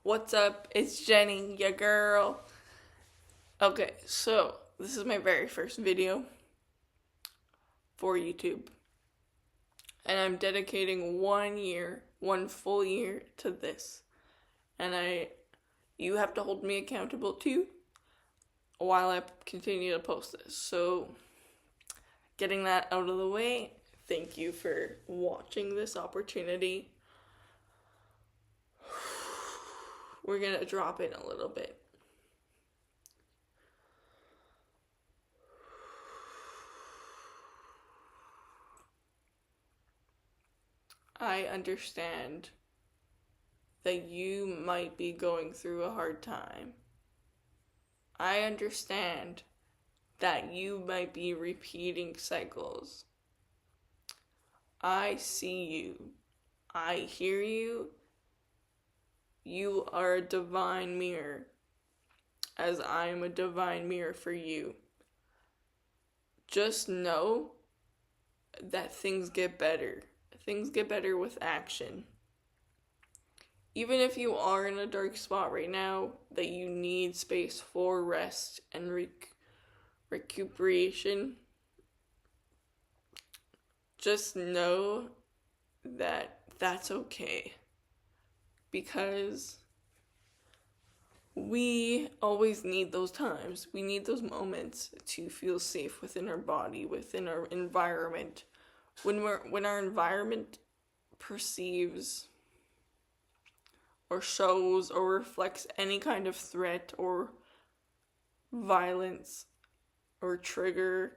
What's up? It's Jenny, your girl. Okay, so this is my very first video for YouTube. And I'm dedicating 1 year, one full year to this. And you have to hold me accountable too while I continue to post this. So, getting that out of the way, thank you for watching this opportunity. We're gonna drop in a little bit. I understand that you might be going through a hard time. I understand that you might be repeating cycles. I see you. I hear you. You are a divine mirror, as I am a divine mirror for you. Just know that things get better. Things get better with action. Even if you are in a dark spot right now, that you need space for rest and recuperation, just know that that's okay. Because we always need those times. We need those moments to feel safe within our body, within our environment. When our environment perceives or shows or reflects any kind of threat or violence or trigger,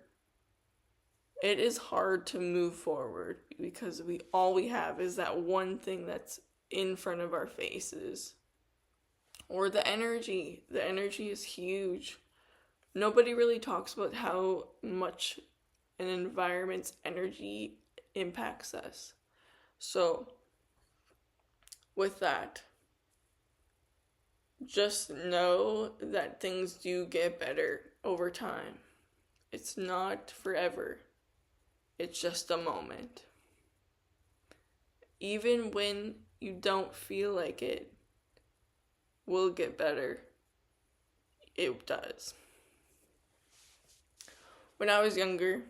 it is hard to move forward because all we have is that one thing that's in front of our faces. Or the energy. The energy is huge. Nobody really talks about how much an environment's energy impacts us. So, with that, just know that things do get better over time. It's not forever. It's just a moment. Even when you don't feel like it will get better, it does. When I was younger,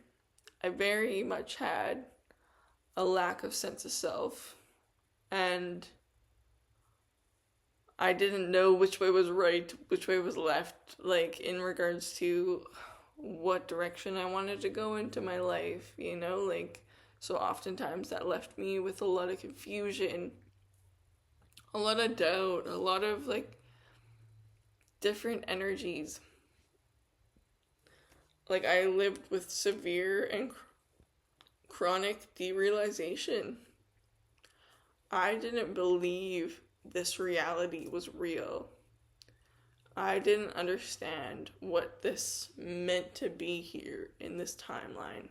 I very much had a lack of sense of self, and I didn't know which way was right, which way was left, like in regards to what direction I wanted to go into my life, so oftentimes that left me with a lot of confusion, a lot of doubt, a lot of different energies. I lived with severe and chronic derealization. I didn't believe this reality was real. I didn't understand what this meant to be here in this timeline.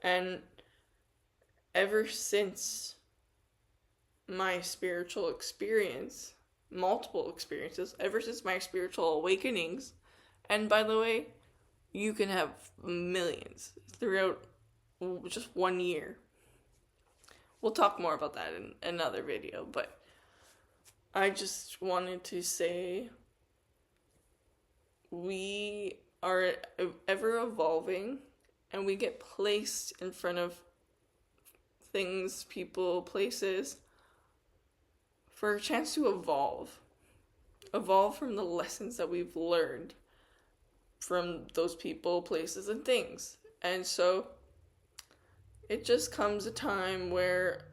And ever since my spiritual experience, multiple experiences, ever since my spiritual awakenings, and by the way, you can have millions throughout just 1 year. We'll talk more about that in another video, but I just wanted to say we are ever evolving, and we get placed in front of things, people, places for a chance to evolve from the lessons that we've learned from those people, places, and things. And so it just comes a time where,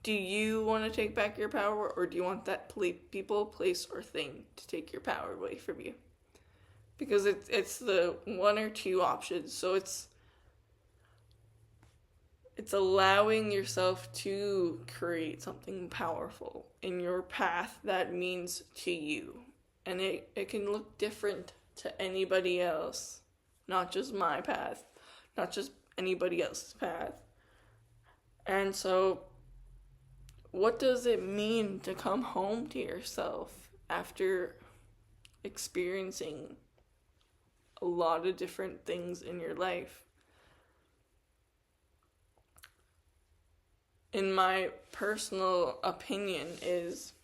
do you want to take back your power, or do you want that people, place, or thing to take your power away from you? Because it's the one or two options. So it's allowing yourself to create something powerful in your path that means to you. And it can look different to anybody else, not just my path, not just anybody else's path. And so, what does it mean to come home to yourself after experiencing a lot of different things in your life? In my personal opinion, is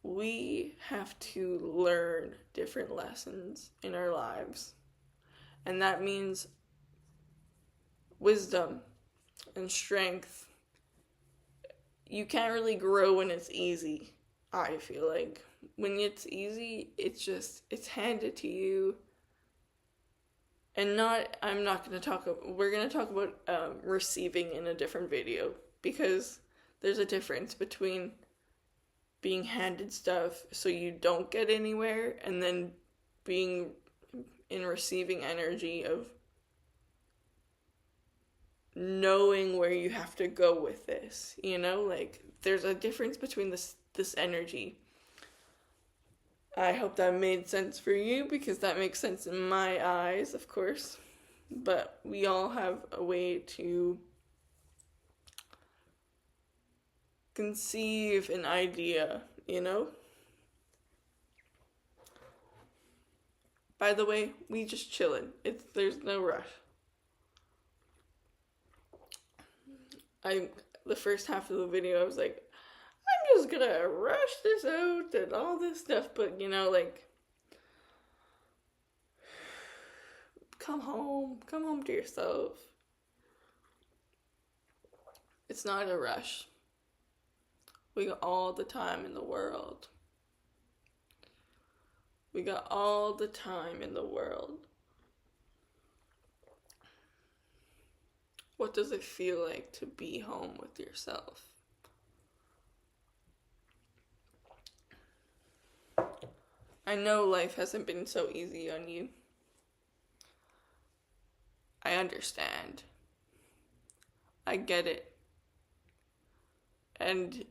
we have to learn different lessons in our lives. And that means wisdom and strength. You can't really grow when it's easy, I feel like. When it's easy, it's handed to you. And we're going to talk about receiving in a different video, because there's a difference between being handed stuff so you don't get anywhere, and then being in receiving energy of knowing where you have to go with this, like there's a difference between this energy. I hope that made sense for you, because that makes sense in my eyes, of course. But we all have a way to conceive an idea, By the way, we just chillin'. There's no rush. The first half of the video, I was like, I'm just gonna rush this out and all this stuff, but come home to yourself. It's not a rush. We got all the time in the world. What does it feel like to be home with yourself? I know life hasn't been so easy on you. I understand. I get it. And,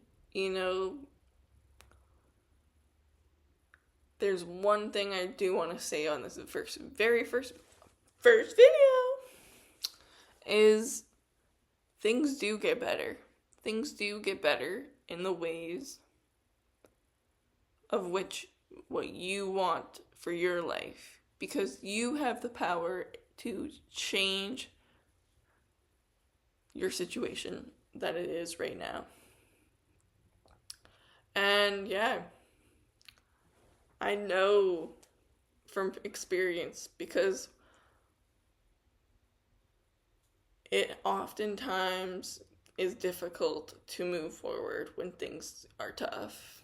there's one thing I do want to say on this very first video, is things do get better. Things do get better in the ways of what you want for your life, because you have the power to change your situation that it is right now. And yeah, I know from experience, because it oftentimes is difficult to move forward when things are tough.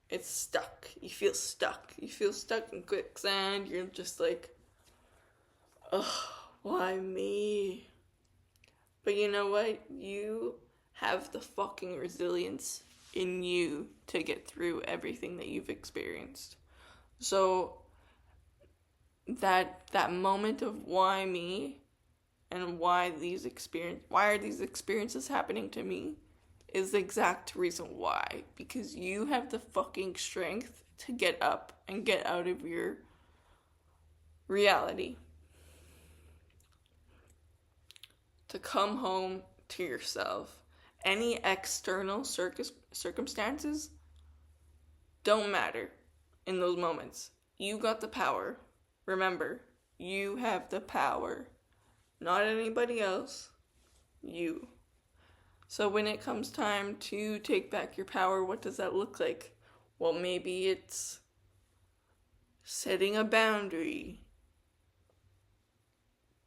It's stuck. You feel stuck. You feel stuck in quicksand. You're just like, ugh, why me? But you know what? You have the fucking resilience in you to get through everything that you've experienced. So that moment of why me, and why are these experiences happening to me, is the exact reason why. Because you have the fucking strength to get up and get out of your reality. To come home to yourself. Any external circumstances don't matter in those moments. You got the power. Remember, you have the power. Not anybody else. You. So when it comes time to take back your power, what does that look like? Well, maybe it's setting a boundary,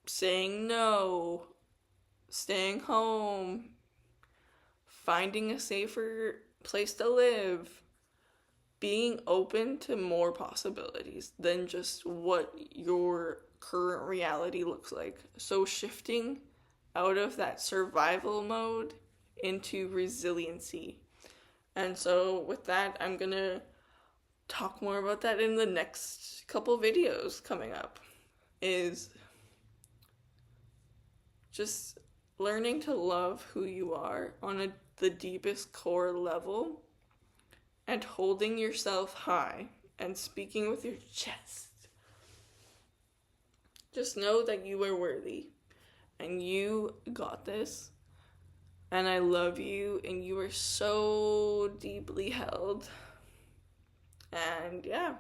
saying no, staying home, finding a safer place to live, being open to more possibilities than just what your current reality looks like. So shifting out of that survival mode into resiliency. And so with that, I'm gonna talk more about that in the next couple videos coming up. Is just learning to love who you are on the deepest core level, and holding yourself high and speaking with your chest. Just know that you are worthy, and you got this, and I love you, and you are so deeply held. And yeah.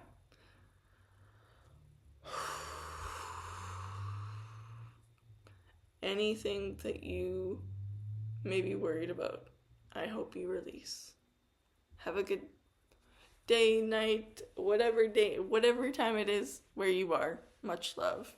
Anything that you may be worried about, I hope you release. Have a good day, night, whatever time it is where you are. Much love.